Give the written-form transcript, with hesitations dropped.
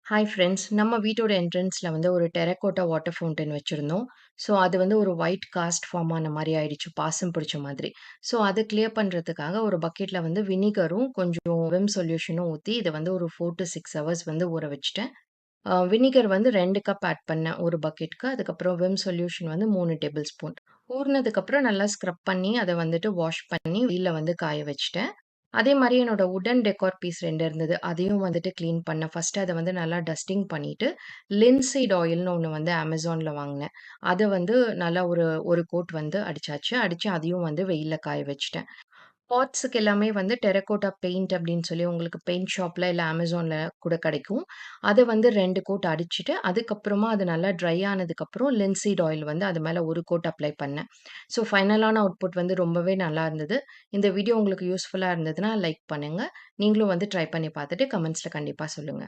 Hi friends. நம்ம வீட்டோட என்ட்ரன்ஸ்ல வந்து ஒரு டெரகோட்டா வாட்டர் ஃபவுண்டன் வச்சிருந்தோம். ஸோ, அது வந்து ஒரு ஒயிட் காஸ்ட் ஃபார்ம் ஆன மாரி ஆயிடுச்சு. பாசம் பிடிச்ச மாதிரி. ஸோ, அத கிளியர் பண்றதுக்காக ஒரு பக்கெட்ல வந்து வினிகரும், கொஞ்சம் விம் சொல்யூஷனும் ஊத்தி, இத வந்து ஒரு 4 டூ 6 ஹவர்ஸ் வந்து ஊற வச்சுட்டேன். வினிகர் வந்து 2 கப் ஆட் பண்ணேன் ஒரு பக்கெட்க்கு. அதுக்கப்புறம் விம் சொல்யூஷன் வந்து 3 டேபிள் ஸ்பூன். ஊறுனதுக்கப்புறம் நல்லா ஸ்க்ரப் பண்ணி, அத வந்துட்டு வாஷ் பண்ணி வெயில்ல வந்து காய வச்சுட்டேன். அதே மாரி என்னோட வுடன் டெக்கார் பீஸ் 2 இருந்தது. அதையும் வந்துட்டு கிளீன் பண்ணேன். ஃபர்ஸ்ட்டு அத வந்து நல்லா டஸ்டிங் பண்ணிட்டு, லின்சீட் ஆயில்னு ஒண்ணு வந்து Amazonல வாங்குனேன். அத வந்து நல்லா ஒரு ஒரு கோட் வந்து அடிச்சாச்சு. அடிச்சு அதையும் வந்து வெயில்ல காய வச்சுட்டேன். பாட்ஸுக்கு எல்லாமே வந்து டெரகோட்டா பெயிண்ட் அப்படின்னு சொல்லி உங்களுக்கு பெயிண்ட் ஷாப்ல இல்ல Amazonல கூட கிடைக்கும். அத வந்து 2 கோட் அடிச்சுட்டு, அதுக்கப்புறமா அது நல்லா ட்ரை ஆனதுக்கப்புறம் லின்சீட் ஆயில் வந்து அது மேல ஒரு கோட் அப்ளை பண்ணேன். ஸோ ஃபைனலான அவுட்புட் வந்து ரொம்பவே நல்லா இருந்தது. இந்த வீடியோ உங்களுக்கு யூஸ்ஃபுல்லா இருந்ததுன்னா லைக் பண்ணுங்க. நீங்களும் வந்து ட்ரை பண்ணி பார்த்துட்டு கமெண்ட்ஸ்ல கண்டிப்பா சொல்லுங்க.